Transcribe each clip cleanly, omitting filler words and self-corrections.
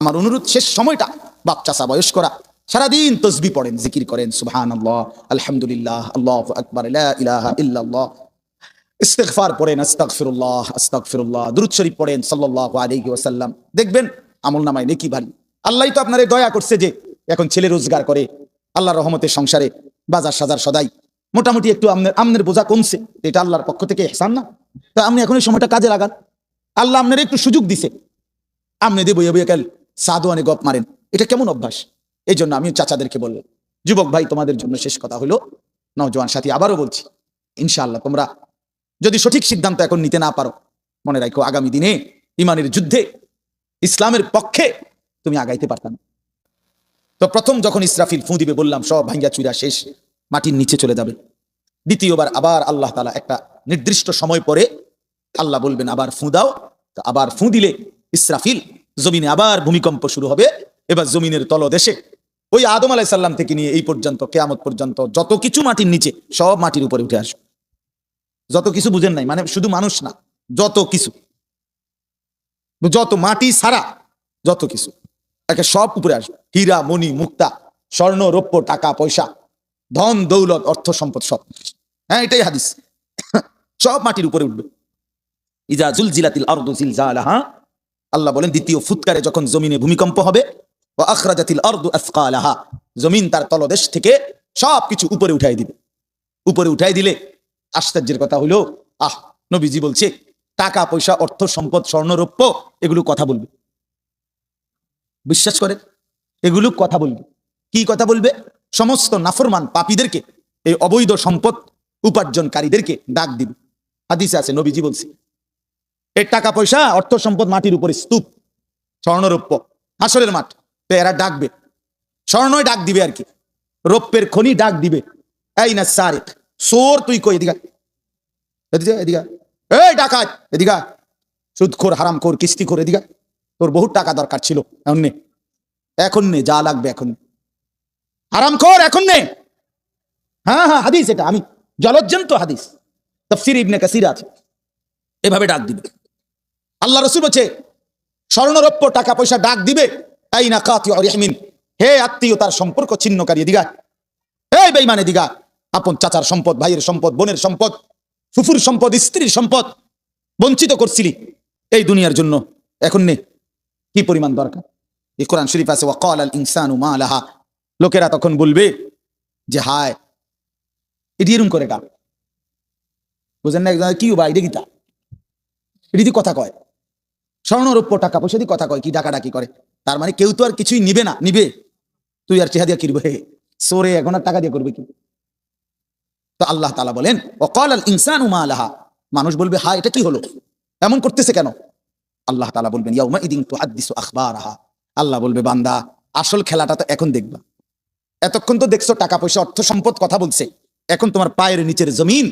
আমার অনুরোধ, শেষ সময়টা বাপ চাচা বয়স করা, সারাদিন তসবি পড়েন, জিকির করেন, সুবহানাল্লাহ, আলহামদুলিল্লাহ, আল্লাহু আকবার, লা ইলাহা ইল্লাল্লাহ, ইস্তিগফার পড়েন, আস্তাগফিরুল্লাহ আস্তাগফিরুল্লাহ, দুরূদ শরীফ পড়েন সাল্লাল্লাহু আলাইহি ওয়াসাল্লাম। দেখবেন আমলনামায় নেকি ভারী। আল্লাহই তো আপনারে দয়া করছে যে এখন ছেলে রোজগার করে, আল্লাহর রহমতে সংসারে বাজার সাজার সদাই মোটামুটি একটু আমনের বোঝা কমছে, এটা আল্লাহর পক্ষ থেকে ইহসান না? তা আপনি এখন এই সময়টা কাজে লাগান। আল্লাহ আপনার একটু সুযোগ দিছে, আপনি দিয়ে বইয়ে বইয়ে কাল সাদোয়ানে গপ মারেন, এটা কেমন অভ্যাস? এই জন্য আমি চাচাদেরকে বললাম, যুবক ভাই তোমাদের জন্য শেষ কথা হলো, নওজোয়ান সাথী আবারও বলছি, ইনশাআল্লাহ তোমরা যদি সঠিক সিদ্ধান্ত এখন নিতে না পারো, মনে রাখো আগামী দিনে ইমানের যুদ্ধে ইসলামের পক্ষে তুমি আগাইতে পারতাম। তো প্রথম যখন ইসরাফিল ফু দিবে বললাম সব ভাঙ্গা চুরা শেষ, মাটির নিচে চলে যাবে। দ্বিতীয়বার আবার আল্লাহ তাআলা একটা নির্দিষ্ট সময় পরে আল্লাহ বলবেন আবার ফু দাও, তো আবার ফু দিলে ইসরাফিল জমিনে আবার ভূমিকম্প শুরু হবে। এবার জমিনের তলদেশে ওই আদম আলাইহিস সালাম থেকে নিয়ে এই পর্যন্ত কিয়ামত পর্যন্ত যত কিছু মাটির নিচে সব মাটির উপরে উঠে আসবে। যত কিছু বুঝেন নাই, মানে শুধু মানুষ না, যত কিছু, যত মাটি ছাড়া যত কিছু একে সব উপরে আসবে। হীরা মণি মুক্তা স্বর্ণ রৌপ্য টাকা পয়সা ধন দৌলত অর্থ সম্পদ সব, হ্যাঁ এটাই হাদিস, সব মাটির উপরে উঠবে। ইজা জুলজিলাতিল আরদু জিলজালাহা, আল্লাহ বলেন দ্বিতীয় ফুৎকারে যখন জমিনে ভূমিকম্প হবে, ওয়া আখরাজাতিল আরদু আসকালাহা, জমিন তার তলদেশ থেকে সব কিছু উপরে উঠাই দিবে। উপরে উঠাই দিলে আশ্চর্যের কথা হলো, নবীজি বলছে টাকা পয়সা অর্থ সম্পদ স্বর্ণ রৌপ্য এগুলো কথা বলবে। বিশ্বাস করে এগুলো কথা বলবে। কি কথা বলবে? সমস্ত নাফরমান পাপীদেরকে, এই অবৈধ সম্পদ উপার্জনকারীদেরকে ডাক দিবে। হাদিসে আছে, নবীজি বলছে এই টাকা পয়সা অর্থ সম্পদ মাটির উপরে স্তূপ, স্বর্ণরৌপ্য হাসরের মাঠ, তো এরা ডাকবে, স্বর্ণই ডাক দিবে আর কি, রৌপ্যের খনি ডাক দিবে, এই না সারিক, চোর তুই কই, এদিকে এদিকে, এই ডাকাত এদিকে, সুদখোর হারামখোর কিস্তিখোর এদিকে, তোর বহুত টাকা দরকার ছিল, এখন নে যা লাগবে এখন, হারামখোর এখন নে। হ্যাঁ হ্যাঁ হাদিস, এটা আমি জলজ্জন্ত হাদিস, তাফসীর ইবনে কাসির আছে, এভাবে ডাক দিবে। আল্লাহ রাসূল বলেছে স্বর্ণরৌপ্য টাকা পয়সা ডাক দিবে, আইনা কাতিউ রাহমিন, হে আত্মীয়তার সম্পর্ক ছিন্নকারী এদিকে, এই বেঈমান এদিকে, আপন চাচার সম্পদ, ভাইয়ের সম্পদ, বোনের সম্পদ, ফুফুর সম্পদ, স্ত্রীর সম্পদ বঞ্চিত করছিলি এই দুনিয়ার জন্য, এখন নে, কি পরিমাণ দরকার। এই কোরআন শরীফ আছে, ওয়াকাল আল ইনসানু মা লাহা, লোকেরা তখন বলবে যে হায়, এটি এরকম করে ডাক, বুঝেন না? কি ভাই দেখি তা এটি কথা কয়, স্বর্ণরৌপ্য টাকা পয়সা দিয়ে কথা কয়, কি ডাকাডাকি করে, তার মানে কেউ তো আর কিছুই নিবে না, নিবে তুই আর চেহা দিয়া কিনবে, সোরে এখন আর টাকা দিয়ে করবে কি? তো আল্লাহ তাআলা বলেন ওয়াকাল আল ইনসানু মা লাহা, মানুষ বলবে হায় এটা কি হলো, এমন করতেছে কেন? আল্লাহ তাআলা বলবেন ইয়াউমা ইদিন তুহাদ্দিসু আখবারাহা, আল্লাহ বলবে বান্দা আসল খেলাটা তো এখন দেখবা, এতক্ষণ তো দেখছো টাকা পয়সা অর্থ সম্পদ কথা বলছে, এখন তোমার পায়ের নিচের জমিন,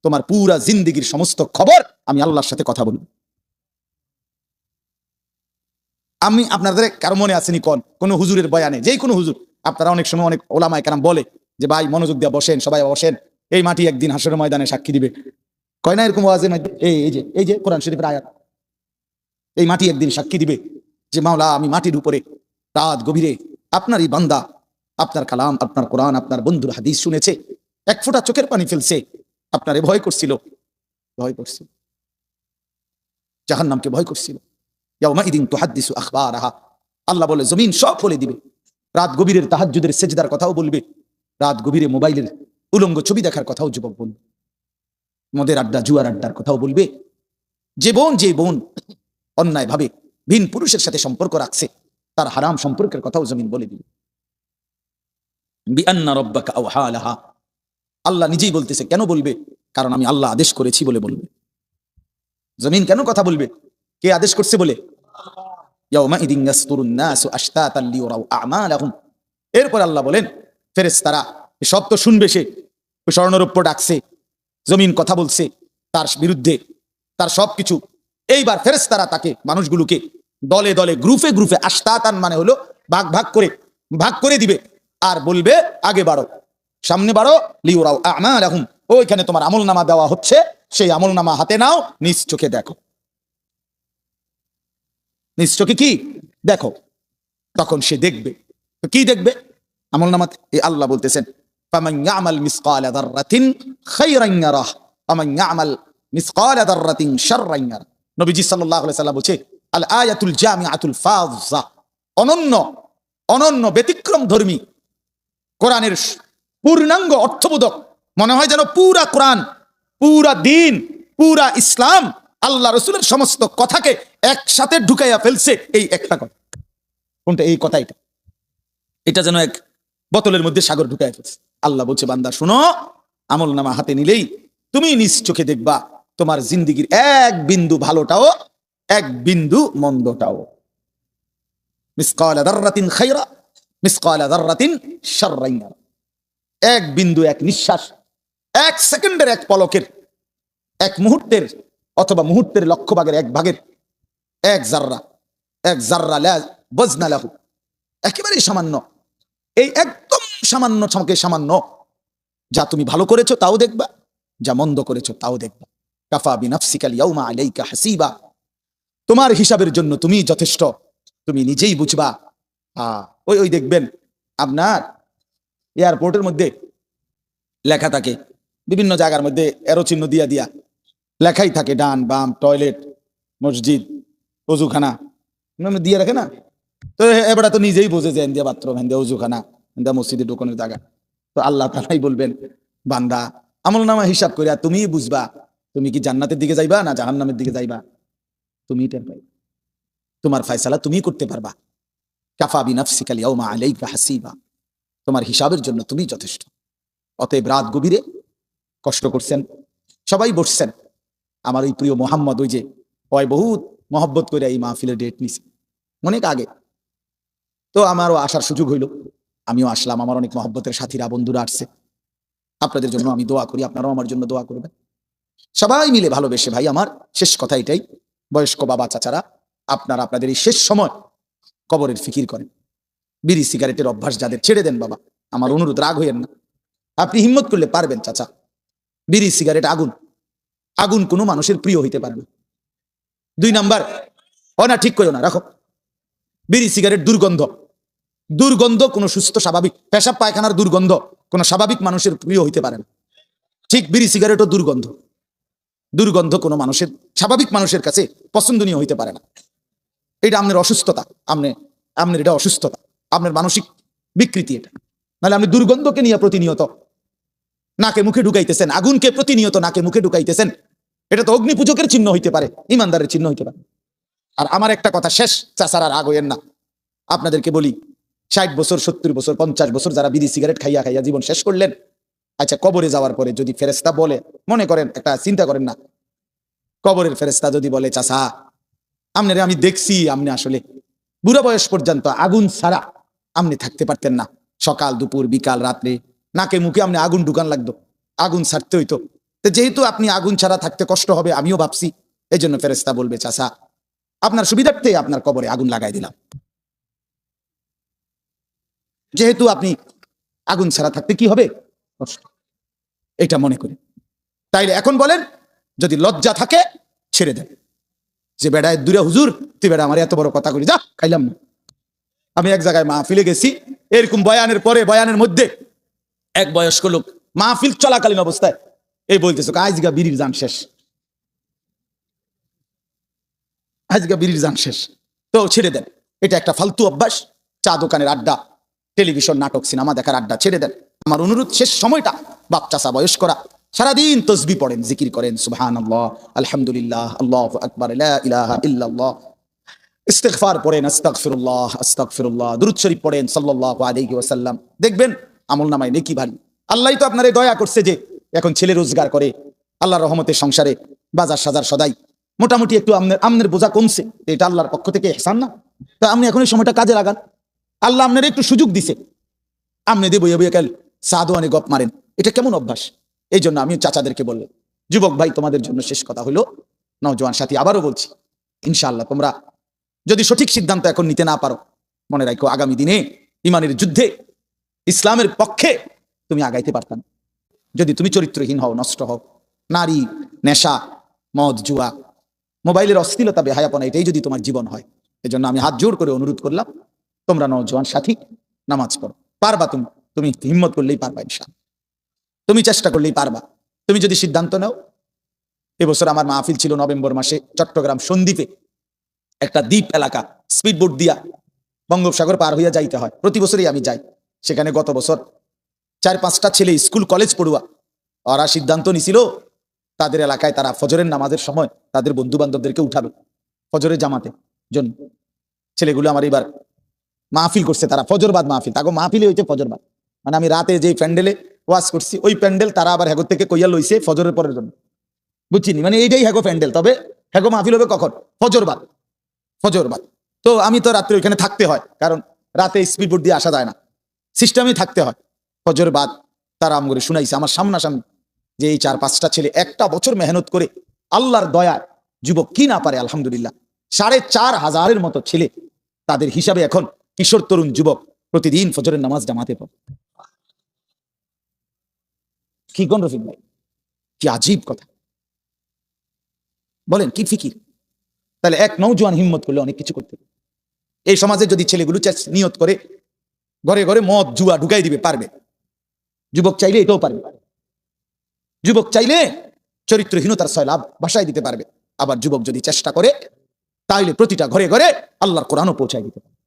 তোমার পুরা জিন্দেগীর সমস্ত খবর আমি আল্লাহর সাথে কথা বলবো। আমি আপনাদের কারো মনে আসেনি কোন হুজুরের বয়ানে, যেই কোনো হুজুর, আপনারা অনেক সময় অনেক ওলামায়ে কেরাম বলে যে ভাই মনোযোগ দিয়ে বসেন, সবাই বসেন, এই মাটি একদিন হাসরের ময়দানে সাক্ষী দিবে, কয় না এরকম ওয়াজে? এই যে কোরআন শরীফের আয়াত, এই মাটি একদিন সাক্ষী দিবে যে মাওলা আমি মাটির উপরে রাত গভীরে আপনারই বান্দা, আপনার কালাম, আপনার কোরআন, আপনার বন্ধুর হাদিস শুনেছে, এক ফোঁটা চোখের পানি ফেলছে, আপনারে ভয় করছিল, ভয় করছিল, জাহান্নামকে ভয় করছিল। ইয়াউমা ইদিন তুহাদ্দিসু আখবারাহা, আল্লাহ বলে জমিন সব বলে দিবে, রাত গভীরের তাহাজ্জুদের সেজদার কথাও বলবে, রাত গভীরে মোবাইলের উলঙ্গ ছবি দেখার কথাও যুবক বলবে, মদের আড্ডা জুয়ার আড্ডার কথাও বলবে, যে বোন অন্যায় ভাবে ভিন পুরুষের সাথে সম্পর্ক রাখছে তার হারাম সম্পর্কের কথাও জমিন বলে দিবে। বিআন্না রাব্বাকা আওহা লাহা, আল্লাহ নিজেই বলতেছে, কেন বলবে? কারণ আমি আল্লাহ আদেশ করেছি বলে বলবে। জমিন কেন কথা বলবে? কে আদেশ করছে বলে। ইয়াউমা ইদিন ইয়াসতুরুন নাসু আশতাতান লিয়ারাউ আমালাহুম, এরপর আল্লাহ বলেন ফেরেশতারা সব তো শুনবে, সে স্বর্ণরৌপ্য ডাকছে, জমিন কথা বলছে তার বিরুদ্ধে, তার সবকিছু, এইবার ফেরেশতারা তাকে মানুষগুলোকে দলে দলে গ্রুপে গ্রুপে, আশতাতান মানে হলো ভাগ করে দিবে, আর বলবে আগে বাড়ো, সামনে বাড়ো, লিউরাউ আমালাহুম, ওইখানে তোমার আমলনামা দেওয়া হচ্ছে, সেই আমলনামা হাতে নাও, নিজ চোখে দেখো, নিজ চোখে কি দেখো। তখন সে দেখবে। তো কি দেখবে? আমল নামাতে এই আল্লাহ বলতেছেন, ফামান ইয়ামাল মিসকালা যাররাতিন খায়রান ইয়ারাহ ওয়া ইয়ামাল মিসকালা যাররাতিন শাররান ইয়ারাহ। নবীজি সাল্লাল্লাহু আলাইহি সাল্লাম বলছে, আল আয়াতুল জামিআতুল ফাযা, অনন্য অনন্য ব্যতিক্রম ধর্মী কোরআনের পূর্ণাঙ্গ অর্থবোধক। মনে হয় যেন পুরা কোরআন, পুরা দিন, পুরা ইসলাম, আল্লাহ রসুলের সমস্ত কথাকে একসাথে ঢুকাইয়া ফেলছে এই একটা কথা। কোনটা? এই কথা। এটা যেন এক বোতলের মধ্যে সাগর ঢুকাইয়া ফেলছে। আল্লাহ বলছে, বান্দা শুনো, আমল নামা হাতে নিলেই তুমি নিজ চোখে দেখবা তোমার জিন্দিগির এক বিন্দু ভালোটাও, এক বিন্দু মন্দটাও। মিসকালা যাররাতিন খায়রা, মিসকালা যাররাতিন শাররান ইয়ারা। এক বিন্দু, এক নিঃশ্বাস, এক সেকেন্ডের, এক পলকের, এক মুহূর্তের, অথবা মুহূর্তের লক্ষ ভাগের এক ভাগের এক জাররা, এক জাররা লা ওয়াজনা লাহু, একেবারেই সামান্য। এই একদম সামান্য চমকে সামান্য, যা তুমি ভালো করেছো তাও দেখবা, যা মন্দ করেছো তাও দেখবা। কাফা বিনাফসিকাল ইয়াউমা আলাইকা হাসিবা, তোমার হিসাবের জন্য তুমি যথেষ্ট, তুমি নিজেই বুঝবা। ওই ওই দেখবেন আপনার এয়ারপোর্টের মধ্যে লেখা থাকে, বিভিন্ন জায়গার মধ্যে এরো চিহ্ন দিয়া দিয়া লেখাই থাকে, ডান বাম, টয়লেট, মসজিদ, অজুখানা দিয়ে রাখে না। তো এবারে তো নিজেই বুঝে যে ইন্ডিয়া বাথরুম, ইন্ডিয়া অজুখানা, ইন্ডিয়া মসজিদে ঢোকানোর জায়গা। তো আল্লাহ তাআলাই বলবেন, বান্দা আমল নামা হিসাব করিয়া তুমি বুঝবা তুমি কি জান্নাতের দিকে যাইবা না জাহান্নামের দিকে যাইবা। তুমি টের পাইবা, তোমার ফয়সালা তুমি করতে পারবা। কাফা বিনাফসিকাল ইয়াউমা আলাইকা হাসিবা, তোমার হিসাবের জন্য তুমি যথেষ্ট। অতএব রাত গভীরে কষ্ট করছেন, সবাই বসছেন, আমার ওই প্রিয় মোহাম্মদ, ওই যে ওই বহুত মহব্বত করে এই মাহফিলের ডেট নিছে অনেক আগে। তো আমারও আসার সুযোগ হইল, আমিও আসলাম। আমার অনেক মহব্বতের সাথীরা, বন্ধুরা আসছে। আপনাদের জন্য আমি দোয়া করি, আপনারাও আমার জন্য দোয়া করবেন। সবাই মিলে ভালোবেসে, ভাই আমার শেষ কথা এটাই, বয়স্ক বাবা চাচারা, আপনারা আপনাদের এই শেষ সময় কবরের ফিকির করেন। বিড়ি সিগারেটের অভ্যাস যাদের, ছেড়ে দেন বাবা, আমার অনুরোধ, রাগ হইয়েন না। আপনি হিম্মত করলে পারবেন চাচা। বিড়ি সিগারেট আগুন, আগুন কোনো মানুষের প্রিয় হইতে পারে না। 2 নাম্বার, না ঠিক করো না, রাখো। বিড়ি সিগারেট দুর্গন্ধ, দুর্গন্ধ কোনো সুস্থ স্বাভাবিক পেশাব পায়খানার দুর্গন্ধ কোনো স্বাভাবিক মানুষের প্রিয় হইতে পারে না। ঠিক বিড়ি সিগারেটও দুর্গন্ধ, দুর্গন্ধ কোনো মানুষের, স্বাভাবিক মানুষের কাছে পছন্দনীয় হইতে পারে না। এটা আপনার অসুস্থতা, আপনার এটা অসুস্থতা, আপনার মানসিক বিকৃতি এটা। নাহলে আপনি দুর্গন্ধকে নিয়ে প্রতিনিয়ত নাকে মুখে ঢুকাইতেছেন, আগুনকে প্রতিনিয়ত নাকে মুখে ঢুকাইতেছেন, এটা তো অগ্নি পূজকের চিহ্ন হইতে পারে, ইমানদারের চিহ্ন হইতে পারে। আর আমার একটা কথা শেষ, চাচারা রাগ হইয়েন না, আপনাদেরকে বলি, 60 বছর, 70 বছর, 50 বছর যারা বিড়ি সিগারেট খাইয়া খাইয়া জীবন শেষ করলেন, আচ্ছা কবরে যাওয়ার পরে যদি ফেরেশতা বলে, মনে করেন একটা চিন্তা করেন না, কবরের ফেরেশতা যদি বলে, চাচা আমনে আমি দেখছি আপনি আসলে বুড়া বয়স পর্যন্ত আগুন ছাড়া আপনি থাকতে পারতেন না, সকাল দুপুর বিকাল রাত্রে নাকে মুখে আপনি আগুন ঢুকান লাগতো, আগুন ছাড়তে হইতো। তো যেহেতু আপনি আগুন ছাড়া থাকতে কষ্ট হবে আমিও ভাবছি, এই জন্য ফেরেশতা বলবে, চাচা আপনার সুবিধার্থে আপনার কবরে আগুন লাগাই দিলাম, যেহেতু আপনি আগুন ছাড়া থাকতে কি হবে কষ্ট, এটা মনে করি। তাইলে এখন বলেন, যদি লজ্জা থাকে ছেড়ে দেন, যে বেড়ায় দূরে, হুজুর তুই বেড়া আমার এত বড় কথা করি, যা খাইলাম না। আমি এক জায়গায় মাহফিলে গেছি, এরকম বয়ানের পরে, বয়ানের মধ্যে এক বয়স্ক লোক মাহফিল চলাকালীন অবস্থায় এই বলতেছে, আজগা বিড়ির জান শেষ, আজগা বিড়ির জান শেষ। তো ছেড়ে দেন, এটা একটা ফালতু অভ্যাস, চা দোকানের আড্ডা, টেলিভিশন নাটক সিনেমা দেখার আড্ডা, ছেড়ে দেন। আমার অনুরোধ, শেষ সময়টা বাপ চাচা বয়স্করা সারাদিন তসবিহ পড়েন, জিকির করেন, সুবহানাল্লাহ, আলহামদুলিল্লাহ, আল্লাহু আকবার, লা ইলাহা ইল্লাল্লাহ, ইস্তিগফার পড়েন, আস্তাগফিরুল্লাহ আস্তাগফিরুল্লাহ, দুরূদ শরীফ পড়েন সাল্লাল্লাহু আলাইহি ওয়াসাল্লাম। দেখবেন আমলনামায় নেকি ভারী। আল্লাহই তো আপনারে দয়া করছে যে এখন ছেলে রোজগার করে, আল্লাহর রহমতে সংসারে বাজার সাজার সদাই মোটামুটি একটু আমনের বোঝা কমছে, এটা আল্লাহর পক্ষ থেকে ইহসান না? তা আপনি এখন এই সময়টা কাজে লাগান, আল্লাহ আপনার একটু সুযোগ দিছে, আপনি দিয়ে বইয়ে বইয়ে কাল সাদোয়ানে গপ মারেন, এটা কেমন অভ্যাস? এই জন্য আমি চাচাদেরকে বললাম, যুবক ভাই তোমাদের জন্য শেষ কথা হলো, নওজোয়ান সাথী আবারও বলছি, ইনশাআল্লাহ তোমরা যদি সঠিক সিদ্ধান্ত এখন নিতে না পারো, মনে রাখো আগামী দিনে ইমানের যুদ্ধে ইসলামের পক্ষে তুমি আগাইতে পারতাম। যদি তুমি চরিত্রহীন হও, নষ্ট হও, নারী, নেশা, মদ, জুয়া, মোবাইলের অশ্লীলতা, বেহায়াপনা, এটাই যদি তোমার জীবন হয়, এজন্য আমি হাত জোর করে অনুরোধ করলাম, তোমরা নওজোয়ান সাথী নামাজ পড়ো, পারবা তুমি, তুমি হিম্মত করলেই পারবা ইনশাআল্লাহ, তুমি চেষ্টা করলেই পারবা। তুমি যদি সিদ্ধান্ত নাও। এবছর আমার মাহফিল ছিল নভেম্বর মাসে চট্টগ্রাম সন্দ্বীপে, একটা দ্বীপ এলাকা, স্পিড বোট দিয়া বঙ্গোপসাগর পার হইয়া যাইতে হয়, প্রতি বছরই আমি যাই সেখানে। গত বছর 4-5টা ছেলে স্কুল কলেজ পড়ুয়া, ওরা সিদ্ধান্ত নিছিল তাদের এলাকায় তারা ফজরের নামাজের সময় তাদের বন্ধু বান্ধবদেরকে উঠাবে ফজরের জামাতে জন্য। ছেলেগুলো আমার এবার মাহফিল করছে, তারা ফজরবাদ মাহফিল, তাকে মাহফিলে হইছে ফজরবাদ, মানে আমি রাতে যে প্যান্ডেলে ওয়াজ করছি ওই প্যান্ডেল তারা আবার হ্যাগো থেকে কইয়া লইছে ফজরের পরের জন্য, বুঝছিনি, মানে এইটাই হ্যাগো প্যান্ডেল, তবে হ্যাগো মাহফিল হবে কখন? ফজরবাদ, ফজরবাদ। তো আমি তো রাত্রে ওইখানে থাকতে হয়, কারণ রাতে স্পিড বোট দিয়ে আসা যায় না, সিস্টেমে থাকতে হয়। ফজরবাদ তারা আম করে শুনাইছে আমার সামনাসামনি, যে এই 4-5টা ছেলে একটা বছর মেহনত করে আল্লাহর দয়ায়, যুবক কি না পারে আলহামদুলিল্লাহ, 4,500-এর মতো ছেলে তাদের হিসাবে এখন কিশোর তরুণ যুবক প্রতিদিন ফজরের নামাজ জামাতে পড়ে। কি কোন রফিক ভাই, কি আজীব কথা বলেন, কি ফিকির। তাহলে এক নওজোয়ান হিম্মত করলে অনেক কিছু করতে পারে। এই সমাজে যদি ছেলেগুলো নিয়ত করে ঘরে ঘরে মদ জুয়া ঢুকাই দিবে, পারবে। যুবক চাইলে এটাও পারবে, যুবক চাইলে চরিত্রহীনতার সয়লাভ ভাষায় দিতে পারবে। আবার যুবক যদি চেষ্টা করে তাহলে প্রতিটা ঘরে ঘরে আল্লাহর কোরআনও পৌঁছায় দিতে পারবে।